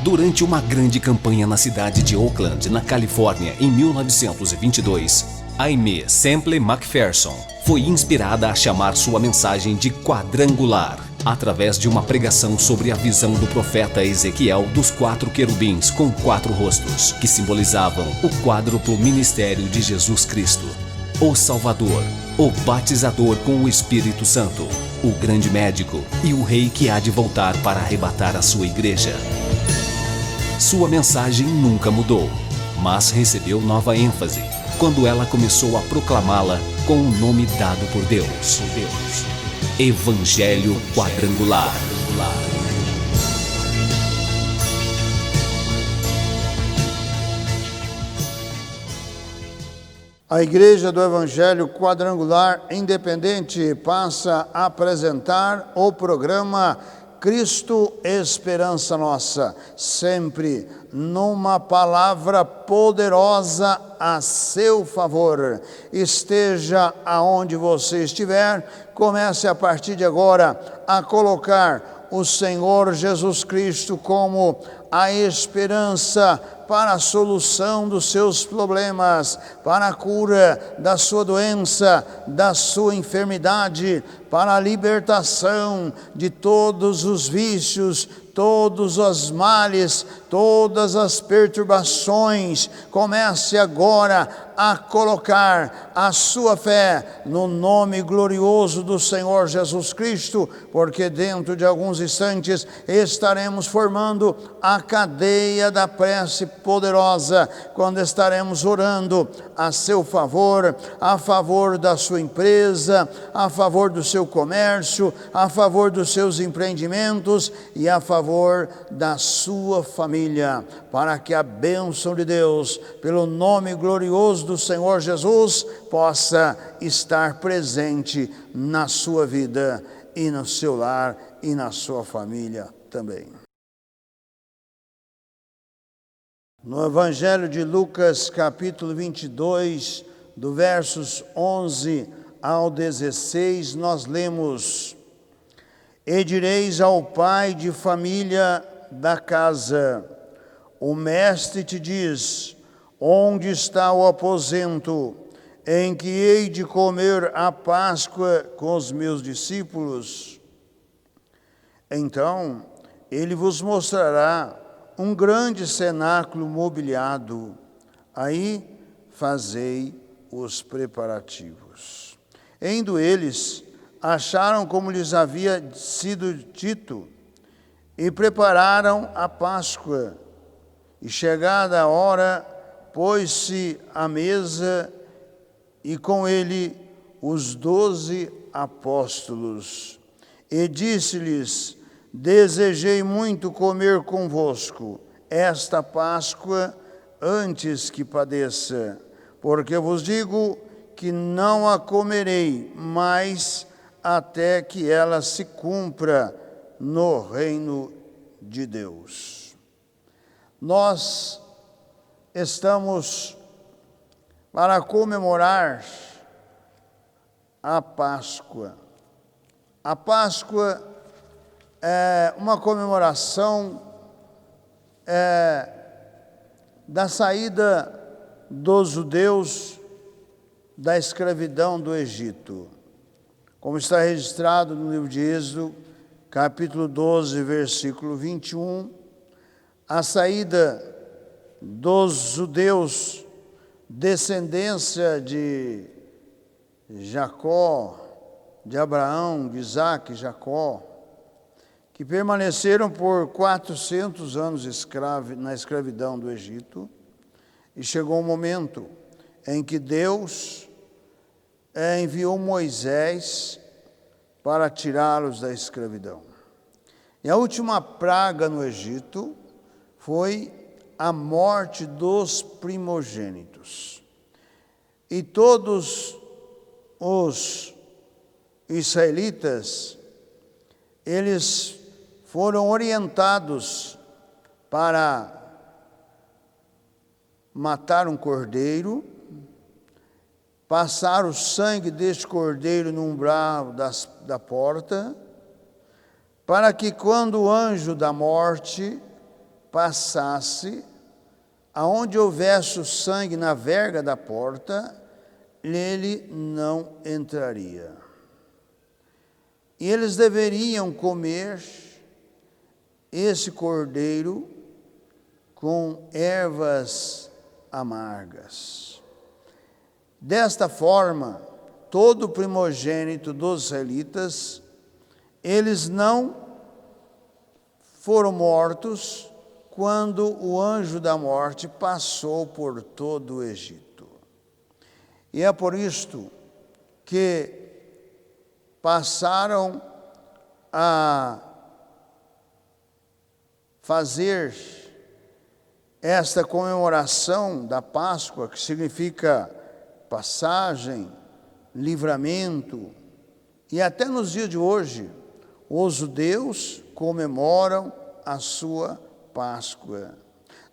Durante uma grande campanha na cidade de Oakland, na Califórnia, em 1922, Aimee Semple McPherson foi inspirada a chamar sua mensagem de quadrangular, através de uma pregação sobre a visão do profeta Ezequiel dos 4 querubins com 4 rostos, que simbolizavam o quádruplo ministério de Jesus Cristo: o Salvador, o Batizador com o Espírito Santo, o Grande Médico e o Rei que há de voltar para arrebatar a sua igreja. Sua mensagem nunca mudou, mas recebeu nova ênfase quando ela começou a proclamá-la com o nome dado por Deus: Evangelho Quadrangular. A Igreja do Evangelho Quadrangular Independente passa a apresentar o programa Cristo Esperança Nossa, sempre numa palavra poderosa a seu favor. Esteja aonde você estiver, comece a partir de agora a colocar o Senhor Jesus Cristo como a esperança para a solução dos seus problemas, para a cura da sua doença, da sua enfermidade, para a libertação de todos os vícios, todos os males, todas as perturbações. Comece agora a colocar a sua fé no nome glorioso do Senhor Jesus Cristo, porque dentro de alguns instantes estaremos formando a cadeia da prece poderosa, quando estaremos orando a seu favor, a favor da sua empresa, a favor do seu comércio, a favor dos seus empreendimentos e a favor da sua família, para que a bênção de Deus, pelo nome glorioso do Senhor Jesus, possa estar presente na sua vida e no seu lar e na sua família também. No Evangelho de Lucas, capítulo 22, do versos 11 ao 16, nós lemos: E direis ao pai de família da casa: o mestre te diz, onde está o aposento em que hei de comer a Páscoa com os meus discípulos? Então ele vos mostrará um grande cenáculo mobiliado. Aí fazei os preparativos. Indo eles, acharam como lhes havia sido dito, e prepararam a Páscoa. E chegada a hora, pôs-se à mesa, e com ele os 12 apóstolos. E disse-lhes: Desejei muito comer convosco esta Páscoa antes que padeça, porque vos digo que não a comerei mais até que ela se cumpra no reino de Deus. Nós estamos para comemorar a Páscoa. A Páscoa é uma comemoração da saída dos judeus da escravidão do Egito, como está registrado no livro de Êxodo, capítulo 12, versículo 21, a saída dos judeus, descendência de Jacó, de Abraão, de Isaque e Jacó, que permaneceram por 400 anos na escravidão do Egito, e chegou um momento em que Deus enviou Moisés para tirá-los da escravidão. E a última praga no Egito foi a morte dos primogênitos. E todos os israelitas, eles foram orientados para matar um cordeiro, passar o sangue deste cordeiro no umbral da porta, para que quando o anjo da morte passasse, aonde houvesse o sangue na verga da porta, ele não entraria. E eles deveriam comer esse cordeiro com ervas amargas. Desta forma, todo primogênito dos israelitas, eles não foram mortos quando o anjo da morte passou por todo o Egito. E é por isto que passaram a fazer esta comemoração da Páscoa, que significa passagem, livramento, e até nos dias de hoje, os judeus comemoram a sua Páscoa.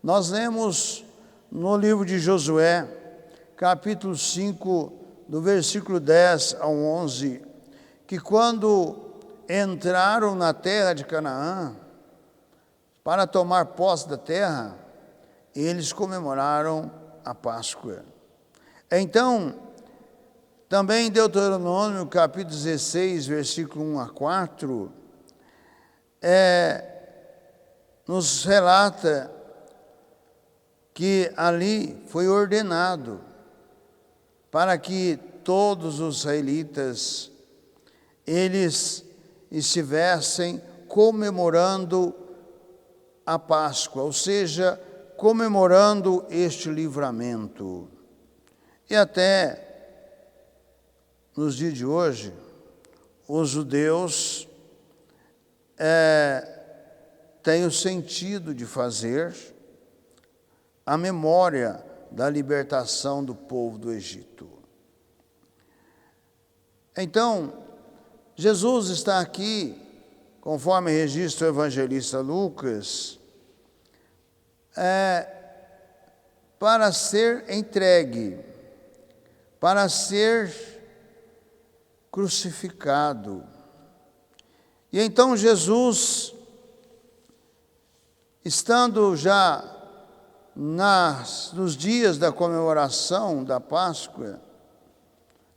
Nós lemos no livro de Josué, capítulo 5, do versículo 10 ao 11, que quando entraram na terra de Canaã, para tomar posse da terra, eles comemoraram a Páscoa. Então, também em Deuteronômio, capítulo 16, versículo 1 a 4, nos relata que ali foi ordenado para que todos os israelitas, eles estivessem comemorando a Páscoa, ou seja, comemorando este livramento. E até nos dias de hoje, os judeus têm o sentido de fazer a memória da libertação do povo do Egito. Então, Jesus está aqui, conforme registra o evangelista Lucas, para ser entregue, para ser crucificado. E então Jesus, estando já nos dias da comemoração da Páscoa,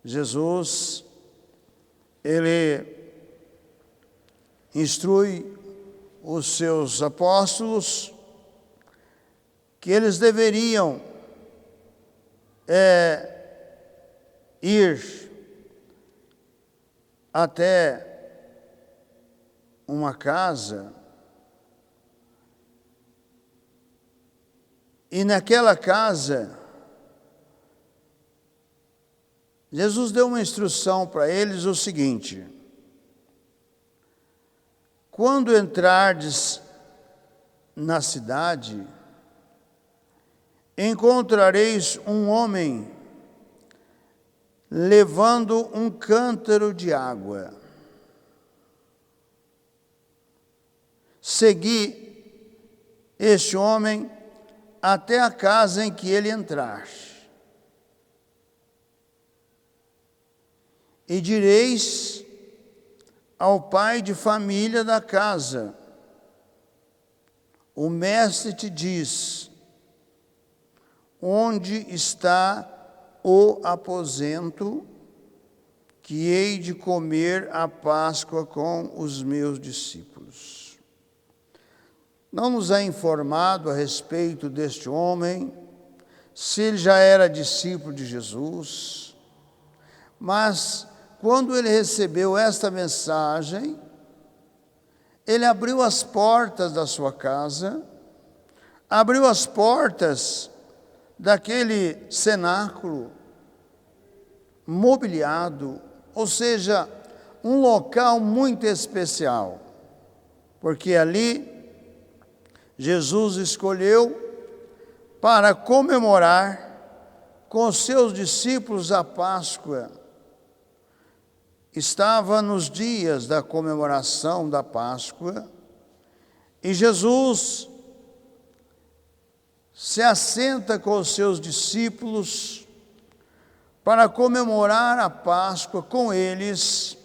Jesus, ele instrui os seus apóstolos que eles deveriam ir até uma casa, e naquela casa, Jesus deu uma instrução para eles o seguinte: quando entrardes na cidade, encontrareis um homem levando um cântaro de água. Segui este homem até a casa em que ele entrar. E direis ao pai de família da casa: o mestre te diz, onde está o aposento que hei de comer a Páscoa com os meus discípulos. Não nos é informado a respeito deste homem, se ele já era discípulo de Jesus, mas quando ele recebeu esta mensagem, ele abriu as portas da sua casa, abriu as portas daquele cenáculo mobiliado, ou seja, um local muito especial, porque ali Jesus escolheu para comemorar com seus discípulos a Páscoa. Estava nos dias da comemoração da Páscoa e Jesus se assenta com os seus discípulos para comemorar a Páscoa com eles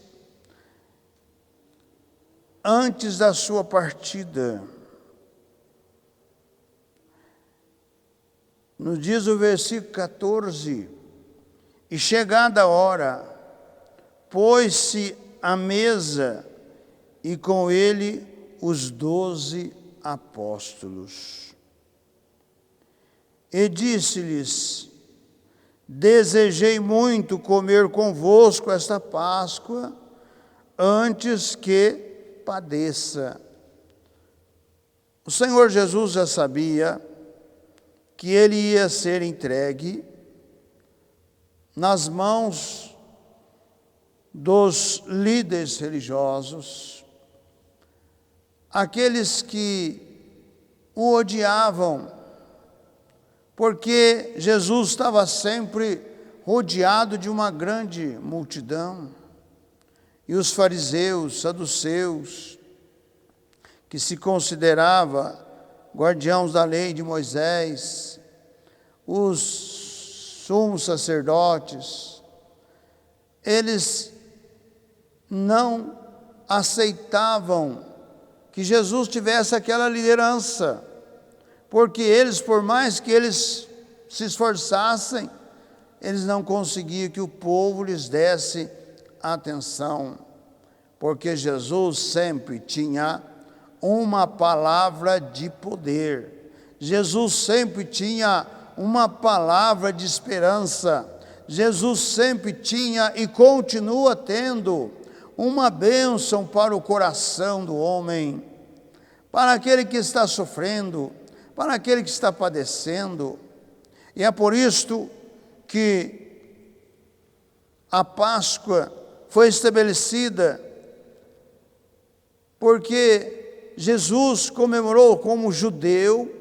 antes da sua partida. nos diz o versículo 14: e chegada a hora, pôs-se à mesa, e com ele os 12 apóstolos. E disse-lhes: desejei muito comer convosco esta Páscoa, antes que padeça. O Senhor Jesus já sabia que ele ia ser entregue nas mãos dos líderes religiosos, aqueles que o odiavam, porque Jesus estava sempre rodeado de uma grande multidão, e os fariseus, saduceus, que se considerava guardiãos da lei de Moisés, os sumos sacerdotes, eles não aceitavam que Jesus tivesse aquela liderança, porque eles, por mais que eles se esforçassem, eles não conseguiam que o povo lhes desse atenção, porque Jesus sempre tinha uma palavra de poder, Jesus sempre tinha uma palavra de esperança, Jesus sempre tinha e continua tendo uma bênção para o coração do homem, para aquele que está sofrendo, para aquele que está padecendo. E é por isto que a Páscoa foi estabelecida, porque Jesus comemorou como judeu,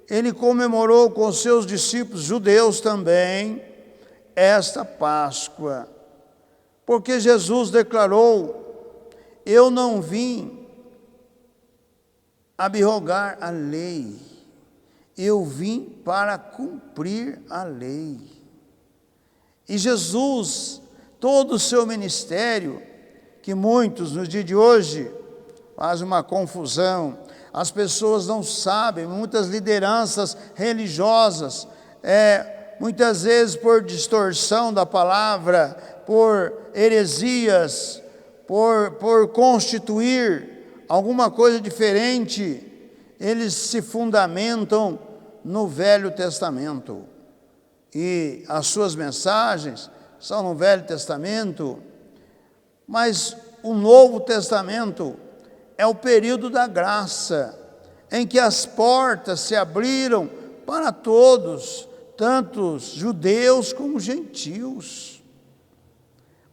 ele comemorou com seus discípulos judeus também esta Páscoa, porque Jesus declarou: eu não vim abrogar a lei, eu vim para cumprir a lei. E Jesus, todo o seu ministério, que muitos nos dias de hoje faz uma confusão, as pessoas não sabem, muitas lideranças religiosas, muitas vezes por distorção da palavra, por heresias, por constituir alguma coisa diferente, eles se fundamentam no Velho Testamento. E as suas mensagens são no Velho Testamento, mas o Novo Testamento é o período da graça, em que as portas se abriram para todos, tanto judeus como gentios.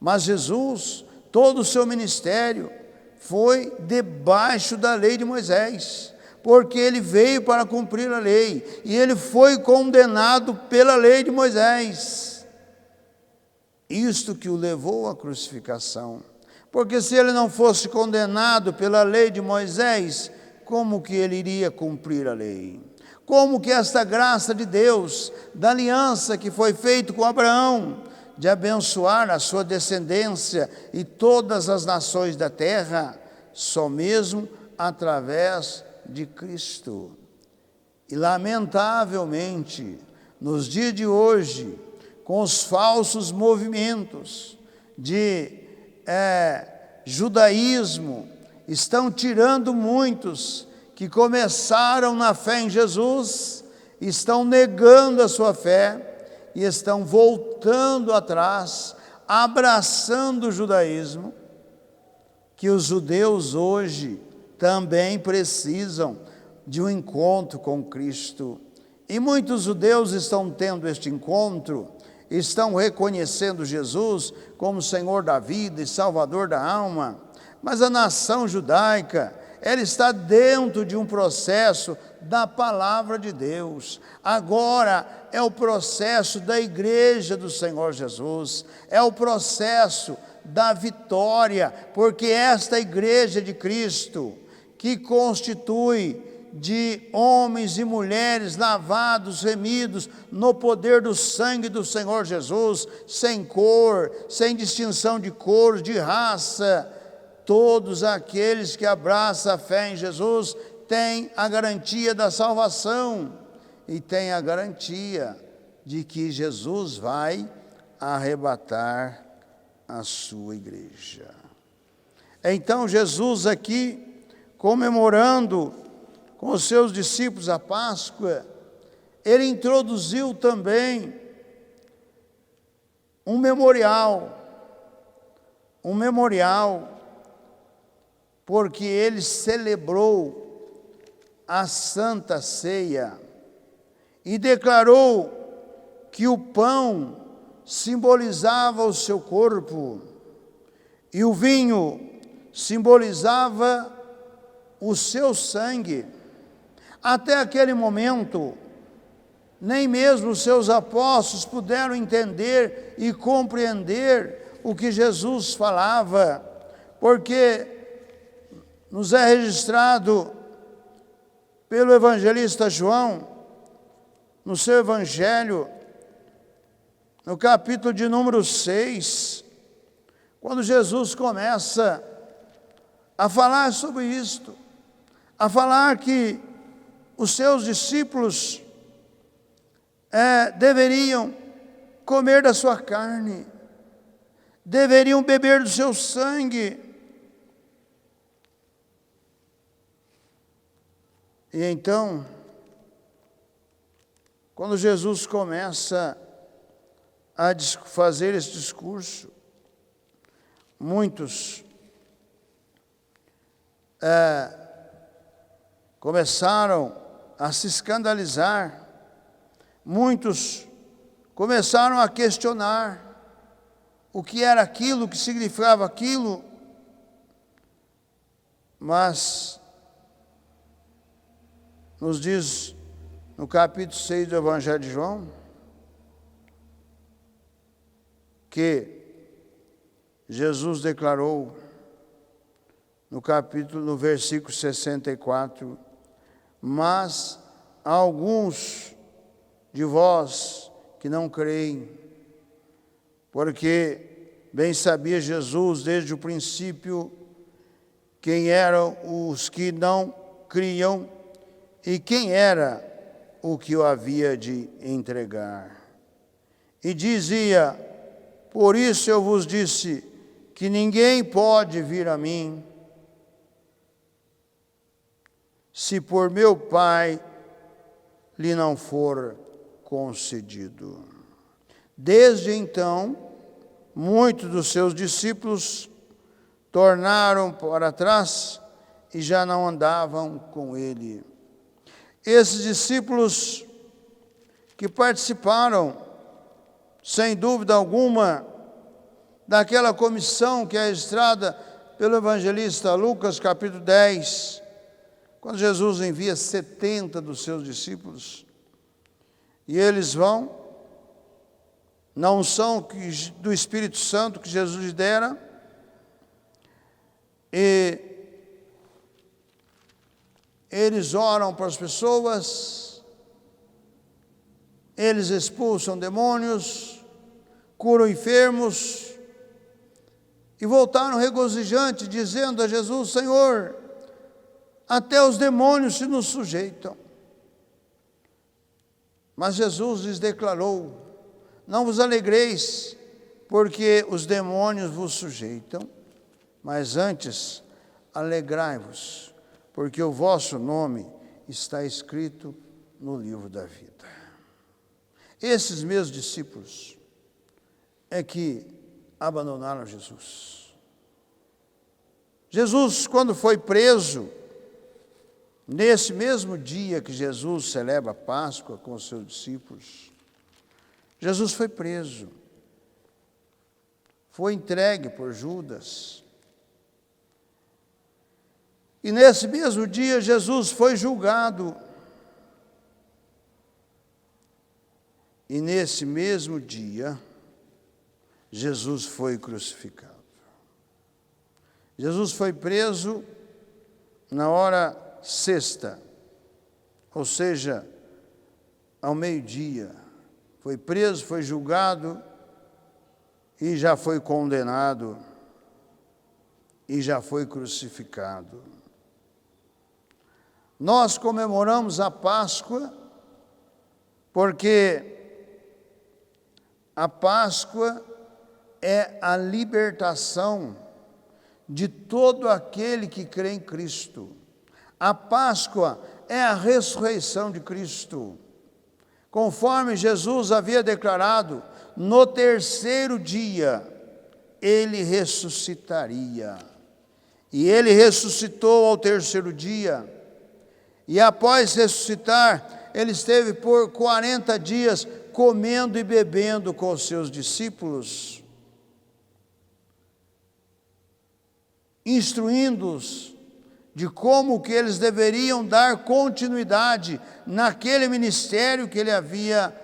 Mas Jesus, todo o seu ministério foi debaixo da lei de Moisés, porque ele veio para cumprir a lei, e ele foi condenado pela lei de Moisés. Isto que o levou à crucificação. Porque se ele não fosse condenado pela lei de Moisés, como que ele iria cumprir a lei? Como que esta graça de Deus, da aliança que foi feita com Abraão, de abençoar a sua descendência e todas as nações da terra, só mesmo através de Cristo. E lamentavelmente, nos dias de hoje, com os falsos movimentos de judaísmo, estão tirando muitos que começaram na fé em Jesus, estão negando a sua fé e estão voltando atrás, abraçando o judaísmo, que os judeus hoje também precisam de um encontro com Cristo. E muitos judeus estão tendo este encontro, estão reconhecendo Jesus como Senhor da vida e Salvador da alma, mas a nação judaica, ela está dentro de um processo da palavra de Deus. Agora é o processo da igreja do Senhor Jesus, é o processo da vitória, porque esta igreja de Cristo, que constitui de homens e mulheres lavados, remidos no poder do sangue do Senhor Jesus, sem cor, sem distinção de cor, de raça, todos aqueles que abraçam a fé em Jesus têm a garantia da salvação. e tem a garantia de que Jesus vai arrebatar a sua igreja. Então Jesus aqui, comemorando com os seus discípulos a Páscoa, ele introduziu também um memorial, porque ele celebrou a Santa Ceia e declarou que o pão simbolizava o seu corpo e o vinho simbolizava o seu sangue. Até aquele momento, nem mesmo os seus apóstolos puderam entender e compreender o que Jesus falava, porque nos é registrado pelo evangelista João, no seu evangelho, no capítulo de número 6, quando Jesus começa a falar sobre isto, a falar que os seus discípulos deveriam comer da sua carne, deveriam beber do seu sangue. E então, quando Jesus começa a fazer esse discurso, muitos começaram a se escandalizar, muitos começaram a questionar o que era aquilo, o que significava aquilo, mas nos diz no capítulo 6 do Evangelho de João, que Jesus declarou no versículo 64, mas alguns de vós que não creem, porque bem sabia Jesus desde o princípio quem eram os que não criam e quem era o que o havia de entregar. E dizia: por isso eu vos disse que ninguém pode vir a mim, se por meu Pai lhe não for concedido. Desde então, muitos dos seus discípulos tornaram para trás e já não andavam com ele. Esses discípulos que participaram, sem dúvida alguma, daquela comissão que é registrada pelo evangelista Lucas, capítulo 10, quando Jesus envia 70 dos seus discípulos, e eles vão, na unção do Espírito Santo que Jesus lhe dera, e eles oram para as pessoas, eles expulsam demônios, curam enfermos, e voltaram regozijantes, dizendo a Jesus: Senhor, até os demônios se nos sujeitam. Mas Jesus lhes declarou: não vos alegreis, porque os demônios vos sujeitam, mas antes alegrai-vos, porque o vosso nome está escrito no livro da vida. Esses meus discípulos é que abandonaram Jesus. Jesus, quando foi preso, nesse mesmo dia que Jesus celebra a Páscoa com os seus discípulos, Jesus foi preso, foi entregue por Judas. E nesse mesmo dia Jesus foi julgado. E nesse mesmo dia Jesus foi crucificado. Jesus foi preso na hora sexta, ou seja, ao meio-dia. Foi preso, foi julgado e já foi condenado e já foi crucificado. Nós comemoramos a Páscoa porque a Páscoa é a libertação de todo aquele que crê em Cristo. A Páscoa é a ressurreição de Cristo. Conforme Jesus havia declarado, no terceiro dia ele ressuscitaria. E ele ressuscitou ao terceiro dia. E após ressuscitar, ele esteve por 40 dias comendo e bebendo com os seus discípulos, instruindo-os de como que eles deveriam dar continuidade naquele ministério que ele havia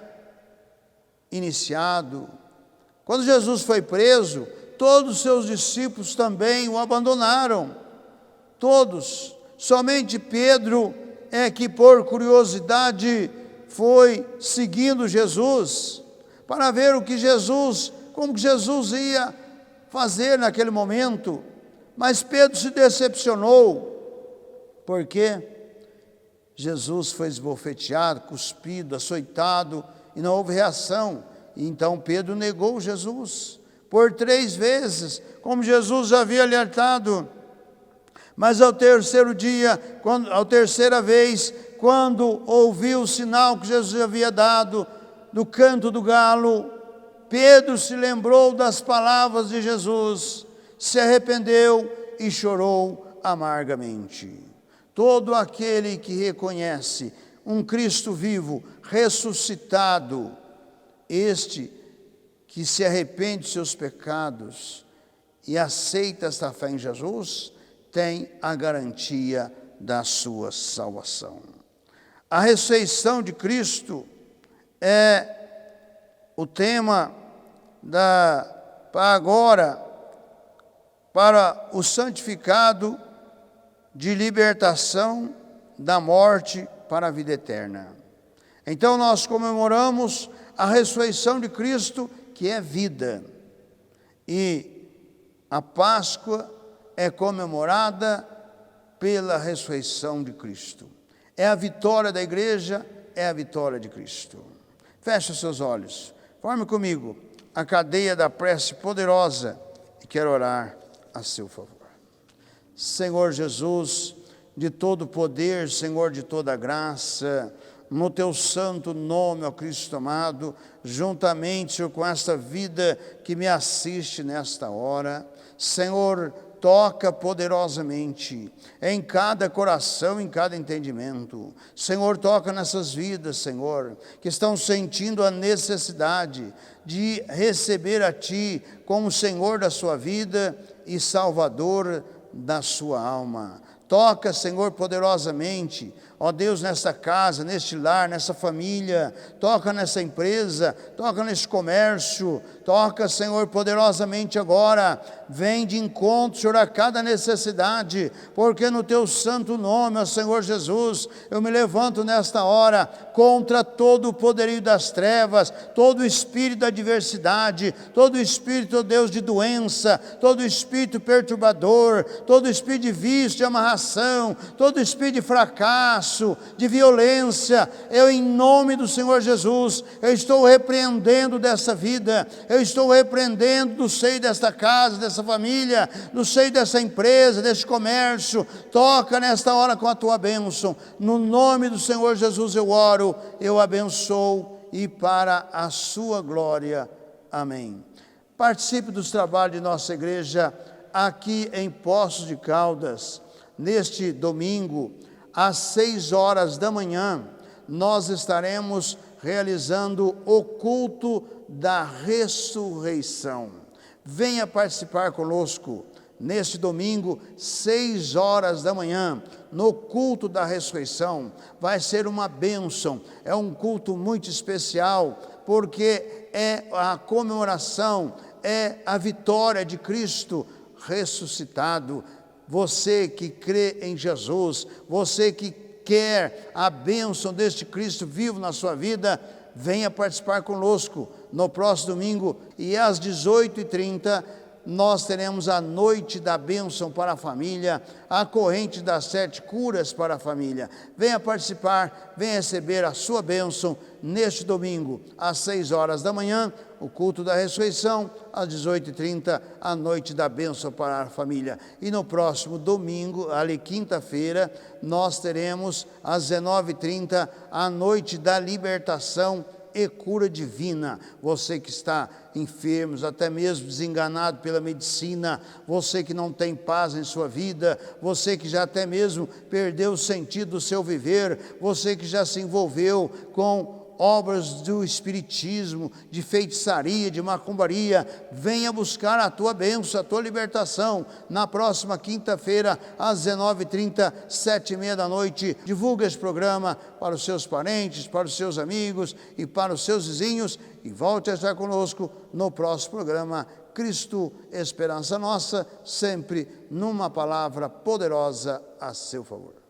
iniciado. Quando Jesus foi preso, todos os seus discípulos também o abandonaram, todos. Somente Pedro é que por curiosidade foi seguindo Jesus, para ver o que Jesus, como que Jesus ia fazer naquele momento. Mas Pedro se decepcionou, porque Jesus foi esbofeteado, cuspido, açoitado, e não houve reação. E então Pedro negou Jesus por 3 vezes, como Jesus já havia alertado. Mas ao terceiro dia, a terceira vez, quando ouviu o sinal que Jesus havia dado, do canto do galo, Pedro se lembrou das palavras de Jesus, se arrependeu e chorou amargamente. Todo aquele que reconhece um Cristo vivo, ressuscitado, este que se arrepende de seus pecados e aceita esta fé em Jesus, tem a garantia da sua salvação. A ressurreição de Cristo é o tema para o santificado de libertação da morte para a vida eterna. Então nós comemoramos a ressurreição de Cristo, que é vida. E a Páscoa é comemorada pela ressurreição de Cristo. É a vitória da igreja, é a vitória de Cristo. Feche os seus olhos. Forme comigo a cadeia da prece poderosa e quero orar a seu favor. Senhor Jesus, de todo poder, Senhor de toda graça, no teu santo nome, ó Cristo amado, juntamente, Senhor, com esta vida que me assiste nesta hora, Senhor, toca poderosamente em cada coração, em cada entendimento. Senhor, toca nessas vidas, Senhor, que estão sentindo a necessidade de receber a Ti como Senhor da sua vida e Salvador da sua alma. Toca, Senhor, poderosamente, ó Deus, nesta casa, neste lar, nessa família, toca nessa empresa, toca nesse comércio, toca, Senhor, poderosamente agora, vem de encontro, Senhor, a cada necessidade, porque no teu santo nome, ó Senhor Jesus, eu me levanto nesta hora contra todo o poderio das trevas, todo o espírito da adversidade, todo o espírito, ó Deus, de doença, todo o espírito perturbador, todo o espírito de vício, de amarração, todo o espírito de fracasso, de violência, eu em nome do Senhor Jesus, eu estou repreendendo dessa vida, eu estou repreendendo do seio desta casa, dessa família, do seio dessa empresa, desse comércio. Toca nesta hora com a tua bênção, no nome do Senhor Jesus eu oro, eu abençoo e para a sua glória, amém. Participe dos trabalhos de nossa igreja aqui em Poços de Caldas, neste domingo, às 6 horas da manhã, nós estaremos realizando o culto da ressurreição. Venha participar conosco neste domingo, 6 horas da manhã, no culto da ressurreição. Vai ser uma bênção, é um culto muito especial, porque é a comemoração, é a vitória de Cristo ressuscitado. Você que crê em Jesus, você que quer a bênção deste Cristo vivo na sua vida, venha participar conosco no próximo domingo, e às 18h30 nós teremos a noite da bênção para a família, a corrente das 7 curas para a família. Venha participar, venha receber a sua bênção neste domingo, às 6 horas da manhã, o culto da ressurreição, às 18h30, a noite da bênção para a família. E no próximo domingo, ali quinta-feira, nós teremos às 19h30, a noite da libertação e cura divina. Você que está enfermo, até mesmo desenganado pela medicina, você que não tem paz em sua vida, você que já até mesmo perdeu o sentido do seu viver, você que já se envolveu com obras do espiritismo, de feitiçaria, de macumbaria, venha buscar a tua bênção, a tua libertação, na próxima quinta-feira, às 19h30, 7h30 da noite. Divulga esse programa para os seus parentes, para os seus amigos e para os seus vizinhos, e volte a estar conosco no próximo programa Cristo, Esperança Nossa, sempre numa palavra poderosa a seu favor.